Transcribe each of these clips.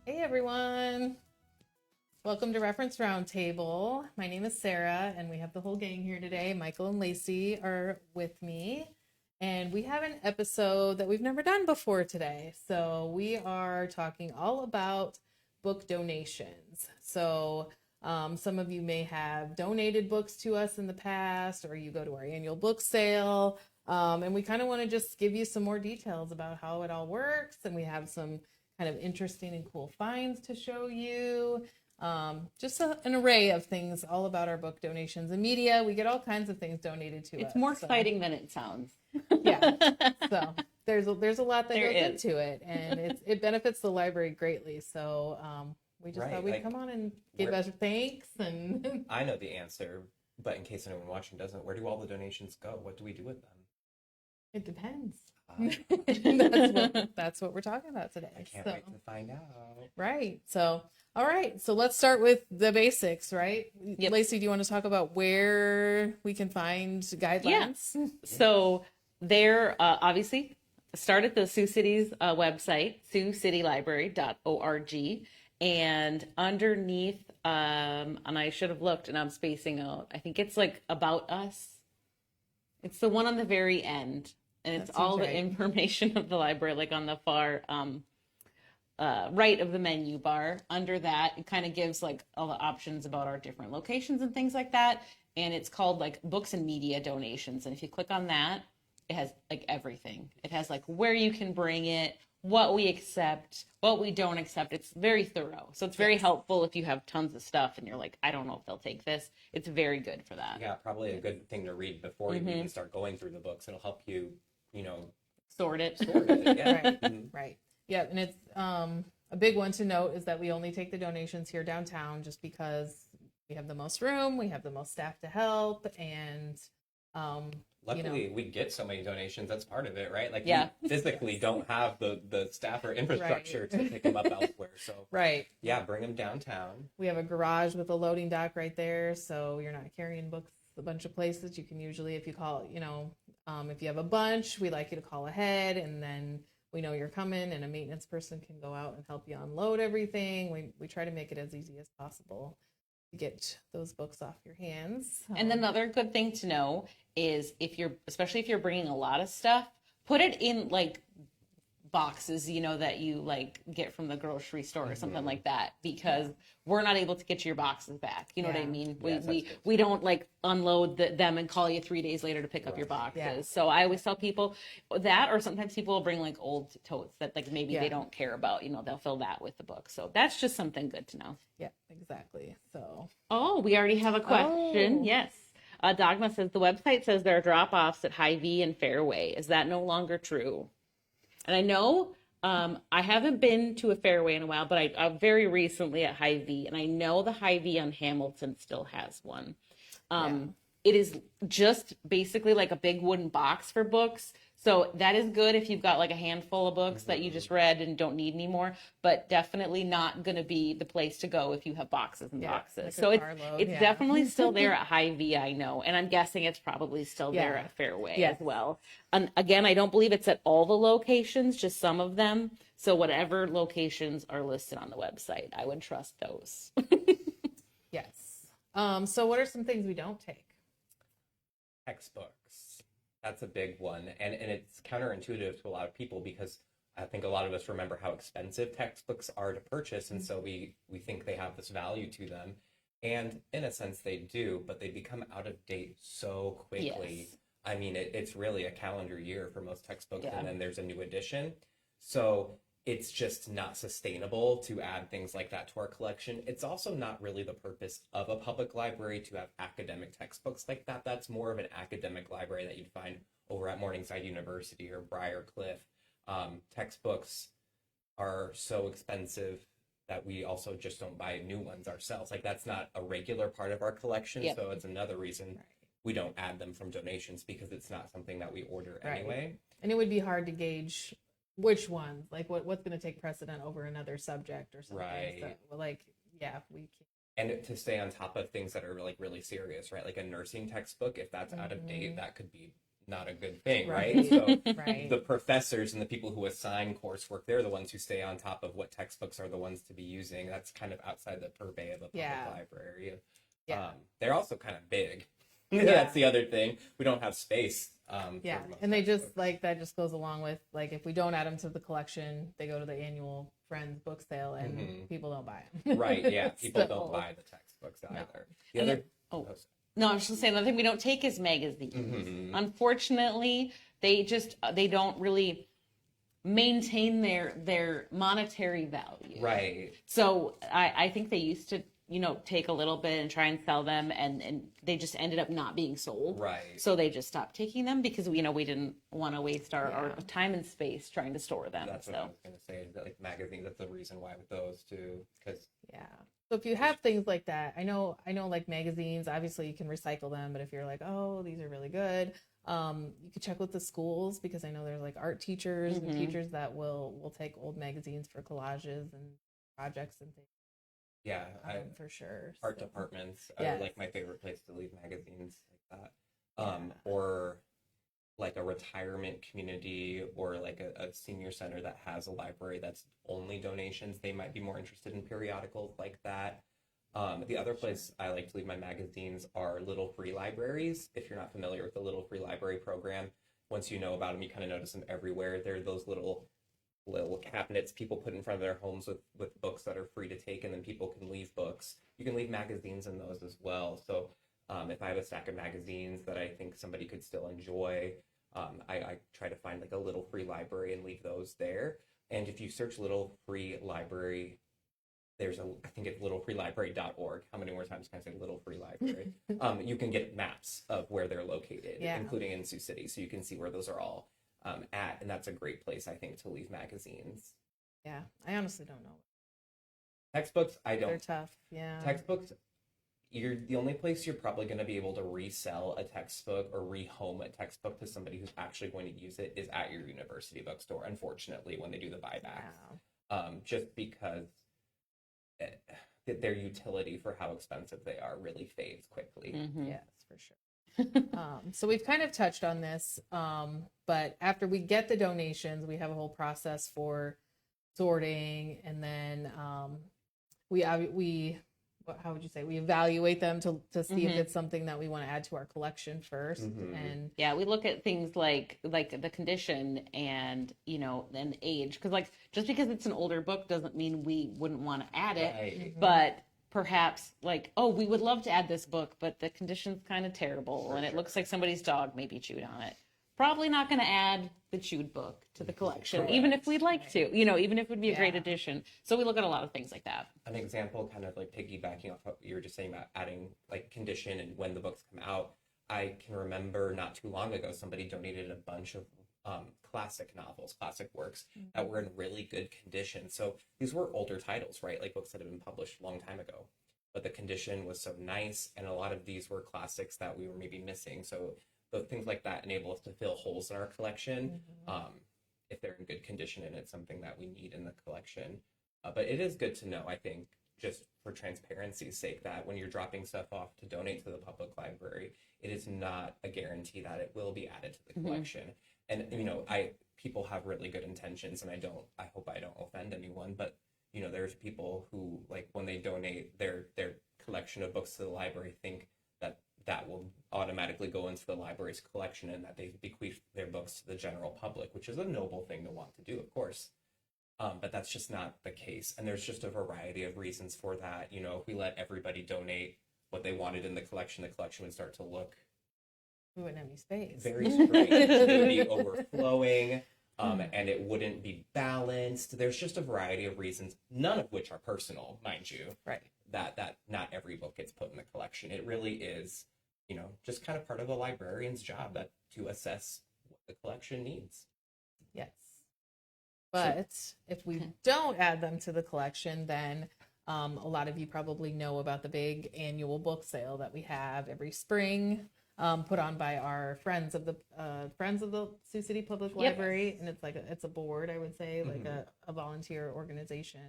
Hey everyone, welcome to Reference Roundtable. My name is Sarah and we have the whole gang here today. Michael and Lacey are with me and we have an episode that we've never done before today. So we are talking all about book donations. So some of you may have donated books to us in the past, or you go to our annual book sale. And we kind of want to just give you some more details about how it all works. And we have some kind of interesting and cool finds to show you. Just an array of things all about our book donations and media. We get all kinds of things donated to us. It's more exciting than it sounds. Yeah. So there's a lot that goes into it, and it benefits the library greatly. So we just thought we'd come on and give us thanks. And I know the answer, but in case anyone watching doesn't, where do all the donations go? What do we do with them? It depends. That's what we're talking about today. I can't wait to find out. Right. So, all right. So let's start with the basics, right? Yep. Lacey, do you want to talk about where we can find guidelines? Yeah. So they're obviously start at the Sioux City's website, siouxcitylibrary.org. And underneath, and I should have looked and I'm spacing out, I think it's like About Us. It's the one on the very end. And it's all the information of the library, like on the far right of the menu bar. Under that, it kind of gives like all the options about our different locations and things like that. And it's called like books and media donations. And if you click on that, it has like everything. It has like where you can bring it, what we accept, what we don't accept. It's very thorough. So it's very helpful if you have tons of stuff and you're like, I don't know if they'll take this. It's very good for that. Yeah, probably a good thing to read before you even start going through the books. It'll help you, sort it. Yeah. Right. Right. Yeah. And it's a big one to note is that we only take the donations here downtown just because we have the most room, we have the most staff to help, and luckily we get so many donations. That's part of it, right? Like we physically don't have the staff or infrastructure to pick them up elsewhere. So yeah, bring them downtown. We have a garage with a loading dock right there, so you're not carrying books a bunch of places. You can usually, if you call, if you have a bunch, we like you to call ahead, and then we know you're coming, and a maintenance person can go out and help you unload everything. We try to make it as easy as possible to get those books off your hands. And another good thing to know is especially if you're bringing a lot of stuff, put it in like boxes, that you like get from the grocery store or something like that, because we're not able to get your boxes back. You know what I mean? We don't like unload them and call you 3 days later to pick up your boxes. Yeah. So I always tell people that, or sometimes people will bring like old totes that like maybe they don't care about, they'll fill that with the book. So that's just something good to know. Yeah, exactly. So. Oh, we already have a question. Oh. Yes. Dogma says the website says there are drop-offs at Hy-Vee and Fairway. Is that no longer true? And I know I haven't been to a Fairway in a while, but I very recently at Hy-Vee, and I know the Hy-Vee on Hamilton still has one. It is just basically like a big wooden box for books. So that is good if you've got like a handful of books that you just read and don't need anymore, but definitely not going to be the place to go if you have boxes and boxes. Like so it's definitely still there at Hy-Vee, I know. And I'm guessing it's probably still there at Fairway as well. And again, I don't believe it's at all the locations, just some of them. So whatever locations are listed on the website, I would trust those. Yes. So what are some things we don't take? Textbooks. That's a big one. And it's counterintuitive to a lot of people because I think a lot of us remember how expensive textbooks are to purchase. And so we think they have this value to them. And in a sense they do, but they become out of date so quickly. Yes. I mean, it's really a calendar year for most textbooks, and then there's a new edition. So it's just not sustainable to add things like that to our collection. It's also not really the purpose of a public library to have academic textbooks like that. That's more of an academic library that you'd find over at Morningside University or Briarcliff. Textbooks are so expensive that we also just don't buy new ones ourselves. Like that's not a regular part of our collection, Yep. so it's another reason Right. we don't add them from donations because it's not something that we order Right. anyway. And it would be hard to gauge which ones, like what's going to take precedent over another subject or something. Right. So, well, like, yeah, we can. And to stay on top of things that are like really serious, right? Like a nursing textbook, if that's out of date, that could be not a good thing, right? So Right. the professors and the people who assign coursework, they're the ones who stay on top of what textbooks are the ones to be using. That's kind of outside the purvey of a public Yeah. library. Yeah. They're also kind of big. Yeah. That's the other thing. We don't have space. Yeah, for most and they just textbooks. like that just goes along with like if we don't add them to the collection, they go to the annual Friends book sale and people don't buy them. Right, yeah. People So, don't buy the textbooks No. either. The And other No, I was just saying, another thing we don't take is magazines. Mhm. Unfortunately, they don't really maintain their monetary value. right. So I think they used to, take a little bit and try and sell them, and they just ended up not being sold. Right. So they just stopped taking them because we didn't want to waste our Yeah. time and space trying to store them. That's what I was gonna say. Is that like magazines? That's the reason why with those too, because Yeah. So if you have things like that, I know like magazines, obviously you can recycle them, but if you're like, oh, these are really good, you could check with the schools because I know there's like art teachers and teachers that will take old magazines for collages and projects and things. yeah, For sure. art So, departments Yes. are like my favorite place to leave magazines like that. Yeah. Or like a retirement community or like a senior center that has a library that's only donations. They might be more interested in periodicals like that. The other place I like to leave my magazines are little free libraries. If you're not familiar with the little free library program, once you know about them, you kind of notice them everywhere. They're those little cabinets people put in front of their homes with books that are free to take, and then people can leave books. You can leave magazines in those as well. So if I have a stack of magazines that I think somebody could still enjoy, I try to find like a little free library and leave those there. And if you search little free library, I think it's littlefreelibrary.org. How many more times can I say little free library? You can get maps of where they're located, Yeah. including in Sioux City. So you can see where those are all at. And that's a great place, I think, to leave magazines. yeah, I honestly don't know. Textbooks, I They're don't. tough. Yeah. Textbooks, you're the only place you're probably going to be able to resell a textbook or rehome a textbook to somebody who's actually going to use it is at your university bookstore, unfortunately, when they do the buybacks. Wow. Just because their utility for how expensive they are really fades quickly. Yes, for sure. So we've kind of touched on this, but after we get the donations, we have a whole process for sorting, and then how would you say, we evaluate them to see if it's something that we want to add to our collection first. And Yeah, we look at things like the condition and and age, because like just because it's an older book doesn't mean we wouldn't want to add it. Right. But perhaps like, oh, we would love to add this book, but the condition's kind of terrible and it looks like somebody's dog maybe chewed on it. Probably not going to add the chewed book to the collection, even if we'd like to, even if it would be a great addition. So we look at a lot of things like that. An example, kind of like piggybacking off what you were just saying about adding like condition and when the books come out. I can remember not too long ago, somebody donated a bunch of classic novels, classic works that were in really good condition. So these were older titles, right? Like books that had been published a long time ago. But the condition was so nice, and a lot of these were classics that we were maybe missing. So the things like that enable us to fill holes in our collection if they're in good condition and it's something that we need in the collection. But it is good to know, I think, just for transparency's sake, that when you're dropping stuff off to donate to the public library, it is not a guarantee that it will be added to the collection. And people have really good intentions, and I hope I don't offend anyone, but there's people who, like, when they donate their collection of books to the library, think that will automatically go into the library's collection and that they bequeath their books to the general public, which is a noble thing to want to do, of course. But that's just not the case. And there's just a variety of reasons for that. If we let everybody donate what they wanted in the collection would start to look we wouldn't have any space. very strange. It would be overflowing, and it wouldn't be balanced. There's just a variety of reasons, none of which are personal, mind you. Right. That not every book gets put in the collection. It really is, just kind of part of a librarian's job to assess what the collection needs. Yes. But if we don't add them to the collection, then a lot of you probably know about the big annual book sale that we have every spring, put on by our friends of the Sioux City Public Library, and it's a board, I would say, like a volunteer organization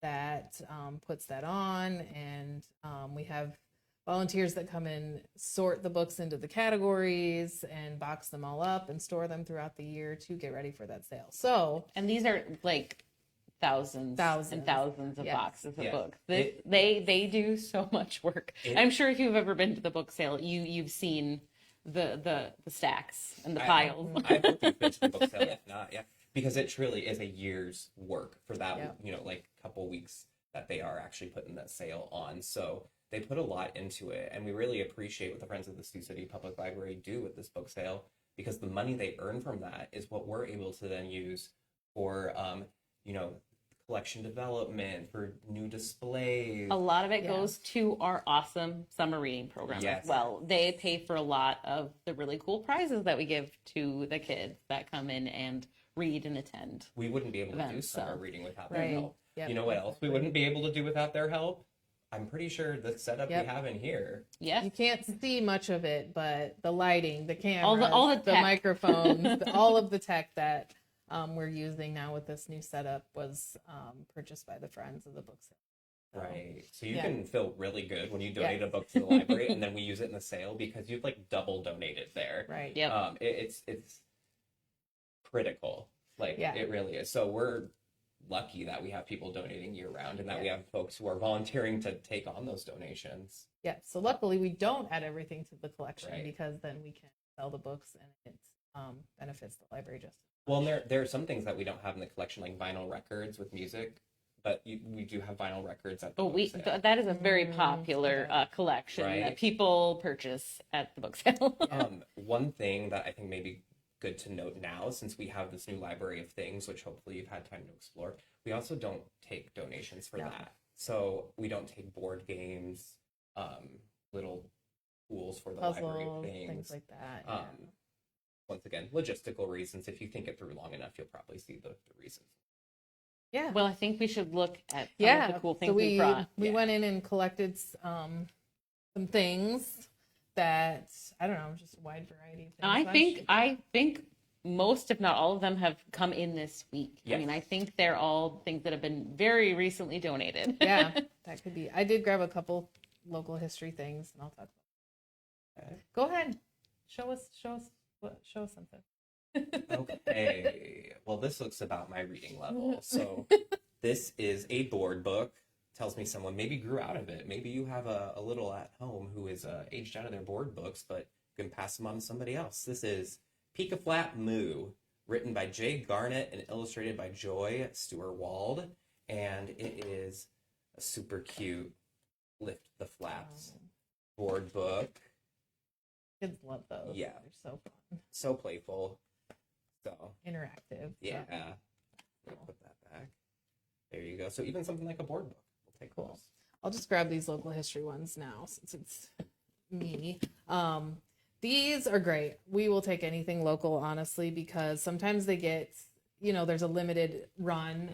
that puts that on, and we have volunteers that come and sort the books into the categories and box them all up and store them throughout the year to get ready for that sale. So, and these are like thousands and thousands of boxes of books. They do so much work. I'm sure if you've ever been to the book sale, you've seen the stacks and the piles. I hope you've been to the book sale, if not, because it truly is a year's work for that, like couple weeks that they are actually putting that sale on. So they put a lot into it, and we really appreciate what the Friends of the Sioux City Public Library do with this book sale, because the money they earn from that is what we're able to then use for, collection development, for new displays. A lot of it goes to our awesome summer reading program as well. They pay for a lot of the really cool prizes that we give to the kids that come in and read and attend. We wouldn't be able to do summer reading without their help. Yep. You know what else we wouldn't be able to do without their help? I'm pretty sure the setup we have in here. Yes. You can't see much of it, but the lighting, the camera, all the microphones, all of the tech that we're using now with this new setup was purchased by the Friends of the book sale. Right. So you can feel really good when you donate a book to the library and then we use it in the sale because you've like double donated there. Right. Yep. It's critical. It really is. So we're lucky that we have people donating year round and that we have folks who are volunteering to take on those donations. Yeah. So luckily we don't add everything to the collection because then we can sell the books and it benefits the library just. Well, and there are some things that we don't have in the collection, like vinyl records with music, but we do have vinyl records at the book sale. That is a very popular collection that people purchase at the book sale. One thing that I think may be good to note now, since we have this new library of things, which hopefully you've had time to explore, we also don't take donations for that. So we don't take board games, little tools for the library of things like that. Once again, logistical reasons. If you think it through long enough, you'll probably see the reasons. Yeah. Well, I think we should look at some of the cool things we brought. We went in and collected some things that, I don't know, just a wide variety of things. I think most, if not all of them, have come in this week. Yes. I mean, I think they're all things that have been very recently donated. Yeah, that could be. I did grab a couple local history things, and I'll talk about them. Go ahead. Show us something. Okay. Well, this looks about my reading level. So this is a board book. Tells me someone maybe grew out of it. Maybe you have a little at home who is aged out of their board books, but you can pass them on to somebody else. This is Pika Flat Moo, written by Jay Garnett and illustrated by Joy Stewart-Wald. And it is a super cute Lift the Flaps board book. Kids love those. Yeah. They're so fun. So playful. So interactive. Yeah. Cool. Put that back. There you go. So even something like a board book. We'll take those. I'll just grab these local history ones now since it's me. These are great. We will take anything local, honestly, because sometimes they get, there's a limited run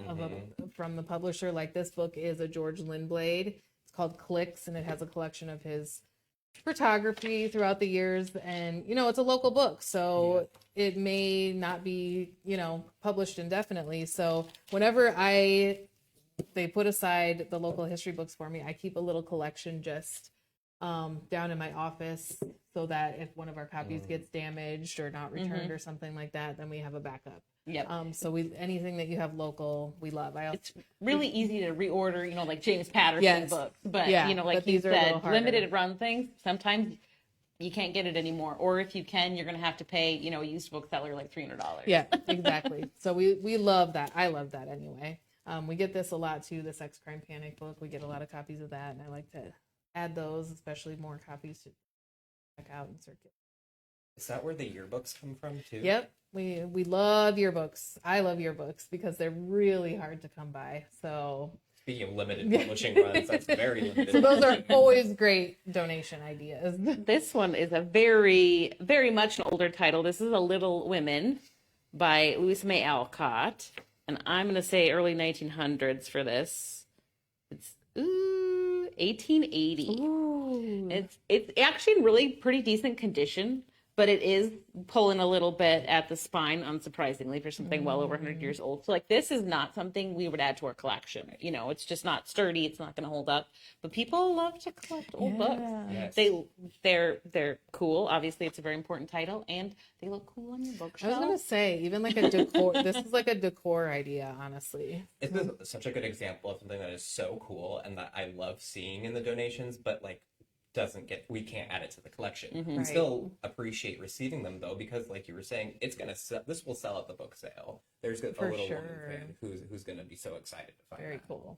from the publisher. Like this book is a George Lindblade. It's called Clicks, and it has a collection of his photography throughout the years. And, it's a local book, so it may not be, published indefinitely. So whenever they put aside the local history books for me, I keep a little collection just down in my office so that if one of our copies gets damaged or not returned or something like that, then we have a backup. Yep. So anything that you have local, we love. It's really easy to reorder, like James Patterson books. But, like you said, limited run things, sometimes you can't get it anymore. Or if you can, you're going to have to pay, a used bookseller like $300. Yeah, exactly. So we love that. I love that anyway. We get this a lot too, the Sex Crime Panic book. We get a lot of copies of that, and I like to add those, especially more copies to check out and circulate. Is that where the yearbooks come from too? Yep. We love yearbooks. I love yearbooks because they're really hard to come by. So speaking of limited publishing runs, that's very limited. So those are always great donation ideas. This one is a very, very much an older title. This is A Little Women by Louisa May Alcott. and I'm going to say early 1900s for this. It's 1880. Ooh. It's actually in really pretty decent condition, but it is pulling a little bit at the spine, unsurprisingly, for something well over 100 years old. So like this is not something we would add to our collection. You know, it's just not sturdy. It's not going to hold up. But people love to collect old books. Yes. They're cool. Obviously, it's a very important title, and they look cool on your I bookshelf. was gonna say, even like a decor. This is like a decor idea, honestly. It's such a good example of something that is so cool and that I love seeing in the donations, but like we can't add it to the collection. We Right. still appreciate receiving them though, because like you were saying, this will sell at the book sale. There's a For little sure. woman fan who's gonna be so excited to find Very that. cool.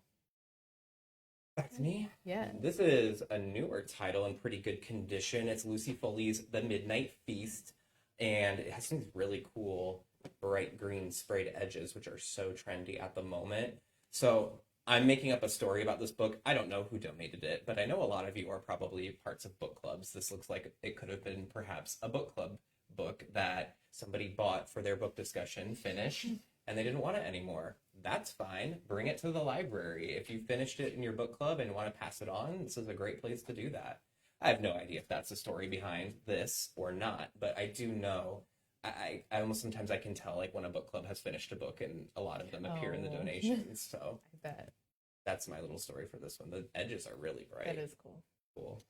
Back to me. Yeah. This is a newer title in pretty good condition. It's Lucy Foley's The Midnight Feast, and it has these really cool bright green sprayed edges, which are so trendy at the moment. So I'm making up a story about this book. I don't know who donated it, but I know a lot of you are probably parts of book clubs. This looks like it could have been perhaps a book club book that somebody bought for their book discussion, finished, and they didn't want it anymore. That's fine. Bring it to the library. If you finished it in your book club and want to pass it on, this is a great place to do that. I have no idea if that's the story behind this or not, but I do know I almost sometimes I can tell like when a book club has finished a book, and a lot of them appear in the Oh. donations. So I bet. that's my little story for this one. The edges are really bright. That is cool. Cool.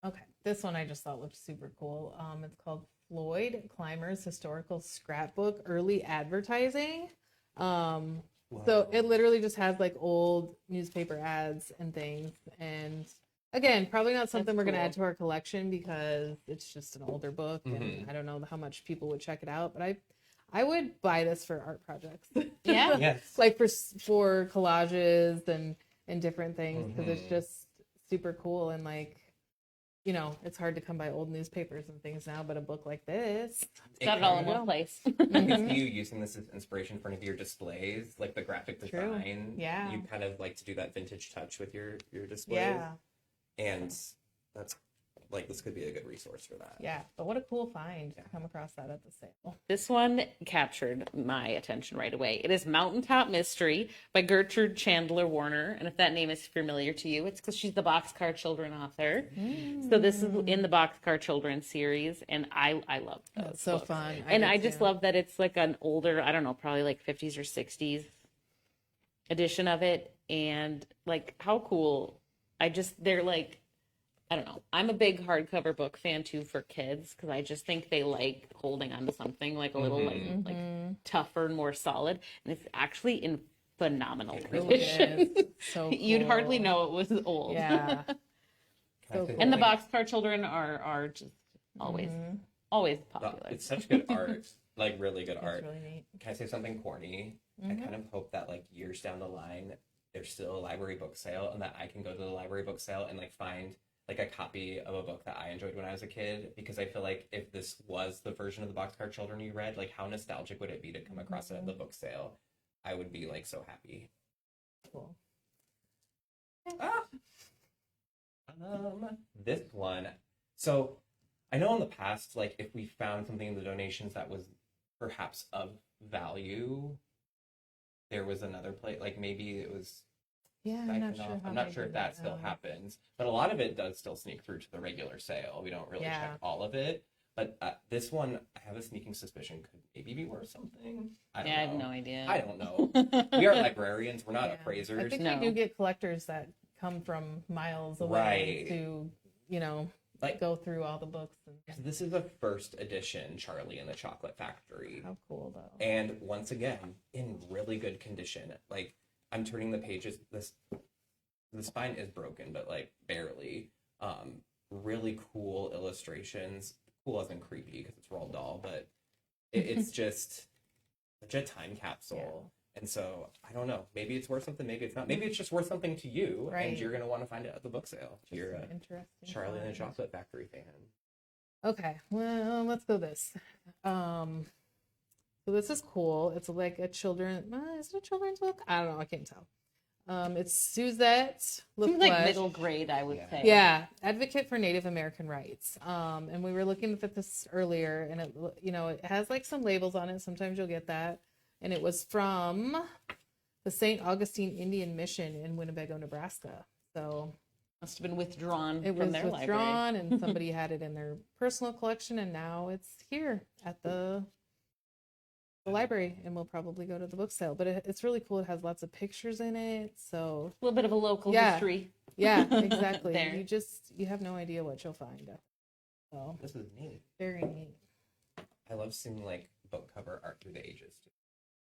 Okay, this one I just thought looked super cool. It's called Floyd Clymer's Historical Scrapbook Early Advertising. So it literally just has like old newspaper ads and things. And again, probably not something we're going to cool. add to our collection because it's just an older book, and I don't know how much people would check it out. But I would buy this for art projects. Yeah. Yes. Like for collages and different things, because it's just super cool. And like, you know, it's hard to come by old newspapers and things now, but a book like this, Got it all in one place. It's you using this as inspiration for one of your displays, like the graphic True. design. Yeah. You kind of like to do that vintage touch with your displays. yeah, And that's like, this could be a good resource for that. yeah. But what a cool find to come across that at the sale. This one captured my attention right away. It is Mountaintop Mystery by Gertrude Chandler Warner. And if that name is familiar to you, it's because she's the Boxcar Children author. So this is in the Boxcar Children series. And I love those That's so books. fun. And I did just too. love that it's like an older, I don't know, probably like 50s or 60s edition of it. And like, how cool. They're like, I don't know. I'm a big hardcover book fan too for kids because I just think they like holding on to something like a little like tougher and more solid. And it's actually in phenomenal Really condition. is. So You'd hardly cool. know it was old. Yeah. Can I So say cool. And the something? Boxcar Children are just always popular. It's such good art, like really good It's art. really neat. Can I say something corny? I kind of hope that like years down the line, there's still a library book sale, and that I can go to the library book sale and like find like a copy of a book that I enjoyed when I was a kid, because I feel like if this was the version of the Boxcar Children you read, like how nostalgic would it be to come across it at the book sale? I would be like so happy. Cool. This one. So I know in the past, like if we found something in the donations that was perhaps of value, there was another place, like maybe it was Yeah, I'm not sure. I'm not sure if that still happens, but a lot of it does still sneak through to the regular sale. We don't really Yeah. check all of it, but this one, I have a sneaking suspicion could maybe be worth something. I don't I have know. no idea. I don't know. We are librarians. We're not Yeah. appraisers. I think No. we do get collectors that come from miles away Right. to, you know, Like- go through all the books. And This is a first edition Charlie and the Chocolate Factory. how cool, though. And once again, in really good condition. Like, I'm turning the pages. The spine is broken, but like barely. Really cool illustrations. Cool as in creepy because it's Roald Dahl, but it's just such a time capsule. And so I don't know. Maybe it's worth something. Maybe it's not. Maybe it's just worth something to you, Right. and you're gonna want to find it at the book sale. If you're a Interesting. Charlie and the find. Chocolate Factory fan. Okay, well, let's go this. So this is cool. It's like a children. Is it a children's book? I don't know. I can't tell. It's Suzette Seems LaFleche. like middle grade, I would say. Yeah, advocate for Native American rights. And we were looking at this earlier, and it, you know, it has like some labels on it. Sometimes you'll get that, and it was from the St. Augustine Indian Mission in Winnebago, Nebraska. So Must have been withdrawn it from was their withdrawn, library. and somebody had it in their personal collection, and now it's here at the library, and we'll probably go to the book sale. But it's really cool. It has lots of pictures in it, so A little bit of a local Yeah. history. yeah, exactly. There. You have no idea what you'll find. So This is neat. very neat. I love seeing like book cover art through the ages too.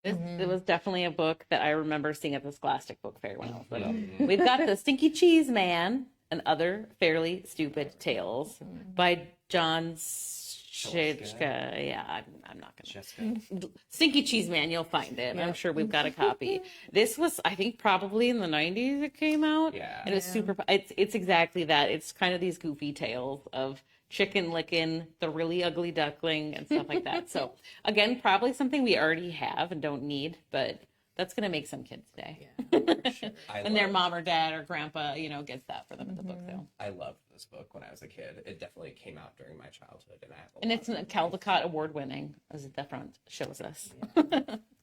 It was definitely a book that I remember seeing at the Scholastic Book Fair when I was little. Mhm. We've got The Stinky Cheese Man and Other Fairly Stupid Tales by John Shishka. Yeah, I'm not going to. Jessica. Stinky Cheese Man, you'll find it. Yeah. I'm sure we've got a copy. This was, I think, probably in the 90s it came out. Yeah. And it was Yeah. super, it's exactly that. It's kind of these goofy tales of chicken licking, the really ugly duckling, and stuff like that. So, again, probably something we already have and don't need, but that's going to make some kids day. Yeah, for sure. And their mom or dad or grandpa, gets that for them at the book sale. I loved this book when I was a kid. It definitely came out during my childhood, and I have a And lot it's of a it. Caldecott award winning, as the front shows us.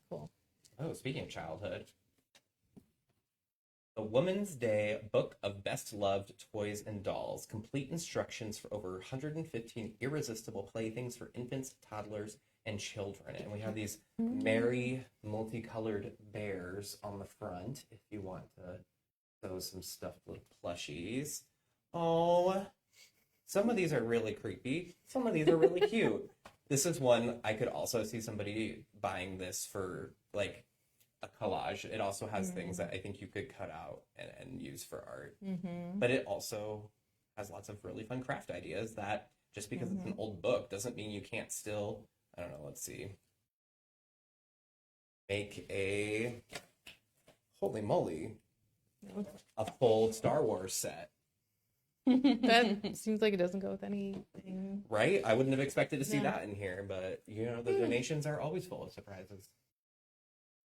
Cool. Oh, speaking of childhood, the Woman's Day Book of Best Loved Toys and Dolls, complete instructions for over 115 irresistible playthings for infants, toddlers, and children. And we have these merry, multicolored bears on the front if you want to sew some stuffed little plushies. Oh, some of these are really creepy. Some of these are really cute. This is one I could also see somebody buying this for like a collage. It also has things that I think you could cut out and use for art. But it also has lots of really fun craft ideas that just because it's an old book doesn't mean you can't still, I don't know, let's see, make a, holy moly, a full Star Wars set. That seems like it doesn't go with anything. Right? I wouldn't have expected to see Yeah. that in here, but the donations are always full of surprises.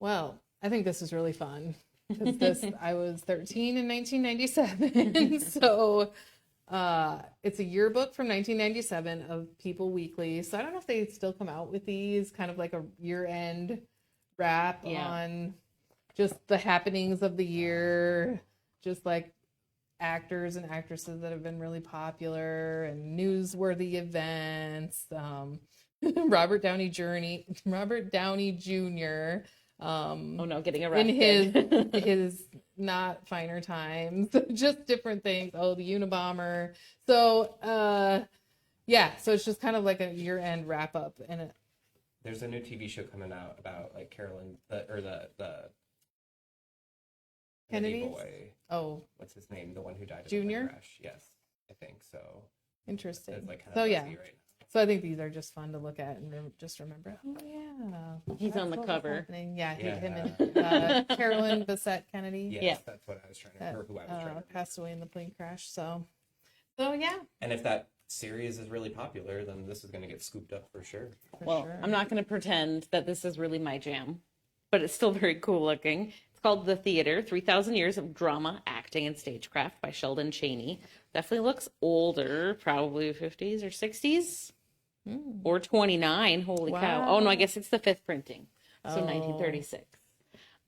Well, I think this is really fun. 'Cause I was 13 in 1997, so it's a yearbook from 1997 of People Weekly. So I don't know if they still come out with these, kind of like a year-end wrap Yeah. on just the happenings of the year, just like actors and actresses that have been really popular and newsworthy events. Robert Downey Jr. Oh no, getting in arrested. his not finer times, just different things. Oh, the Unabomber. So so it's just kind of like a year-end wrap-up, and There's a new TV show coming out about like Carolyn, the Kennedy boy. oh, What's his name? The one who died in the Junior? plane crash. Yes, I think so. interesting. It's like kind So of yeah, fuzzy right so I think these are just fun to look at and just remember. Oh yeah, He's that's on the what was cover. happening. Yeah, Yeah. him and Carolyn Bessette Kennedy. now. Yes, Yeah. that's what I was trying to, That or who I was trying to. passed away in the plane crash. So yeah, And if that series is really popular, then this is going to get scooped up for sure. for Well, sure. I'm not going to pretend that this is really my jam, but it's still very cool looking. It's called The Theater, 3,000 Years of Drama, Acting, and Stagecraft by Sheldon Chaney. Definitely looks older, probably 50s or 60s or 29. Holy cow. Oh, no, I guess it's the fifth printing. So 1936.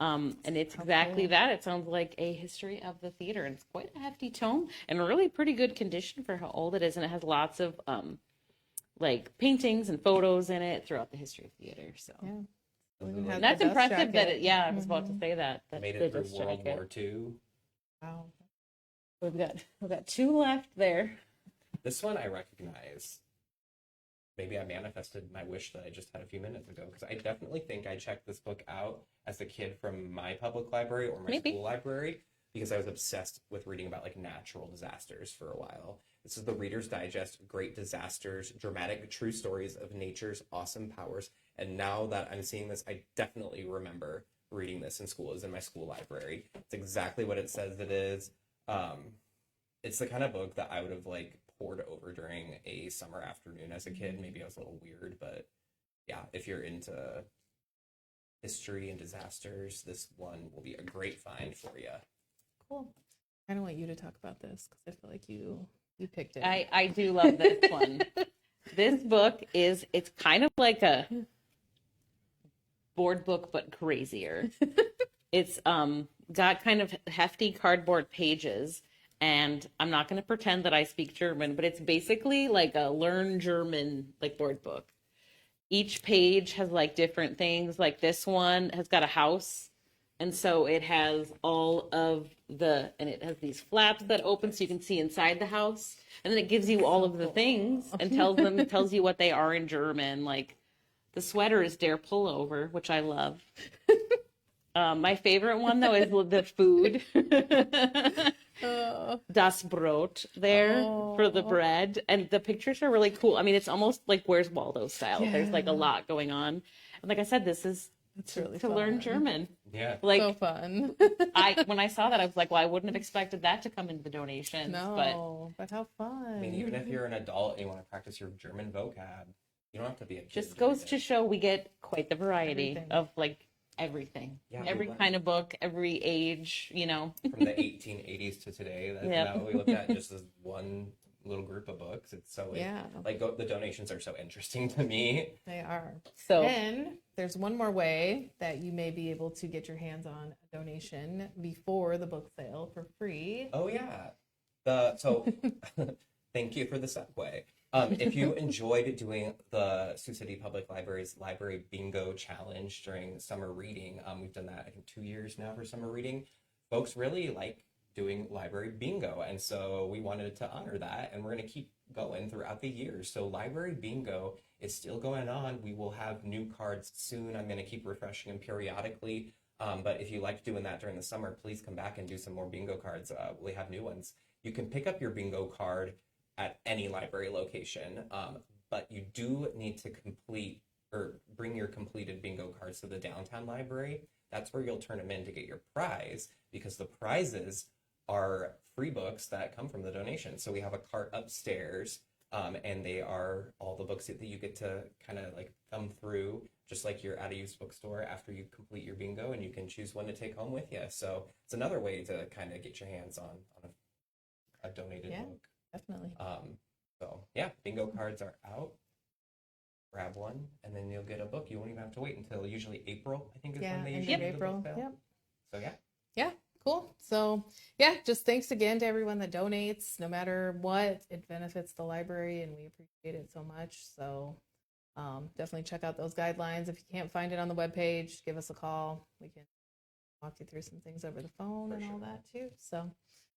And it's exactly that. It sounds like a history of the theater, and it's quite a hefty tome and really pretty good condition for how old it is. And it has lots of like paintings and photos in it throughout the history of theater. So Yeah. Something Has like that's the dust impressive that jacket. I was about to say that. made they it through just World jacket. War II. Wow. We've got two left there. This one I recognize. Maybe I manifested my wish that I just had a few minutes ago, because I definitely think I checked this book out as a kid from my public library or my Maybe. school library, because I was obsessed with reading about like natural disasters for a while. This is the Reader's Digest, Great Disasters, Dramatic True Stories of Nature's Awesome Powers. And now that I'm seeing this, I definitely remember reading this in school. It was in my school library. It's exactly what it says it is. It's the kind of book that I would have like poured over during a summer afternoon as a kid. Maybe I was a little weird, but yeah, if you're into history and disasters, this one will be a great find for you. Cool. I don't want you to talk about this because I feel like you picked it. I do love this one. This book it's kind of like a board book, but crazier. It's got kind of hefty cardboard pages, and I'm not going to pretend that I speak German, but it's basically like a learn German like board book. Each page has like different things. Like this one has got a house, and so it has all of and it has these flaps that open so you can see inside the house, and then it gives you all of the things and tells you what they are in German. Like the sweater is Der Pullover, which I love. My favorite one though is the food. Das Brot there for the bread, and the pictures are really cool. I mean, it's almost like Where's Waldo style. Yeah. There's like a lot going on, and like I said, this is really to learn German. Yeah, Like so fun. when I saw that, I was like, well, I wouldn't have expected that to come into the donations. But how fun. I mean, even if you're an adult and you want to practice your German vocab, you don't have to be a kid. Just goes to show we get quite the variety Everything. of like everything. Yeah, every kind of book, every age, From the 1880s to today, that's Yep. not what we look at just as one little group of books. It's so the donations are so interesting to me. They are. So And there's one more way that you may be able to get your hands on a donation before the book sale for free. Oh yeah. So thank you for the segue. If you enjoyed doing the Sioux City Public Library's Library Bingo Challenge during summer reading, we've done that I think 2 years now for summer reading. Folks really like doing library bingo, and so we wanted to honor that, and we're going to keep going throughout the years. So library bingo is still going on. We will have new cards soon. I'm going to keep refreshing them periodically. But if you like doing that during the summer, please come back and do some more bingo cards. We have new ones. You can pick up your bingo card at any library location, but you do need to complete or bring your completed bingo cards to the downtown library. That's where you'll turn them in to get your prize, because the prizes are free books that come from the donation. So we have a cart upstairs, and they are all the books that you get to kind of like thumb through, just like you're at a used bookstore after you complete your bingo, and you can choose one to take home with you. So it's another way to kind of get your hands on a donated book. Definitely. So yeah, bingo cards are out. Grab one, and then you'll get a book. You won't even have to wait until usually April, I think is when they usually do the April. book sale. So yeah. Yeah, cool. So yeah, just thanks again to everyone that donates. No matter what, it benefits the library, and we appreciate it so much. So definitely check out those guidelines. If you can't find it on the webpage, give us a call. We can walk you through some things over the phone and all that too. So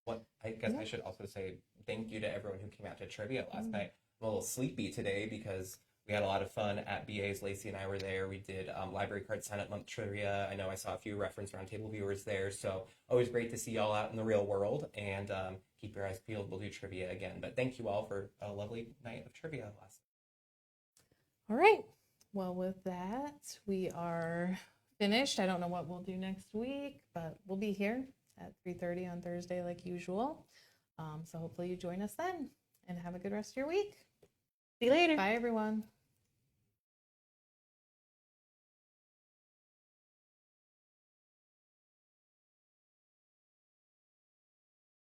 What I guess I should also say thank you to everyone who came out to trivia last night. I'm a little sleepy today because we had a lot of fun at BA's. Lacey and I were there. We did Library Card Sign Up Month trivia. I know I saw a few Reference Roundtable viewers there. So always great to see y'all out in the real world, and keep your eyes peeled. We'll do trivia again. But thank you all for a lovely night of trivia last night. all right. Well, with that, we are finished. I don't know what we'll do next week, but we'll be here at 3:30 on Thursday like usual. So hopefully you join us then, and have a good rest of your week. see you later. Bye, everyone.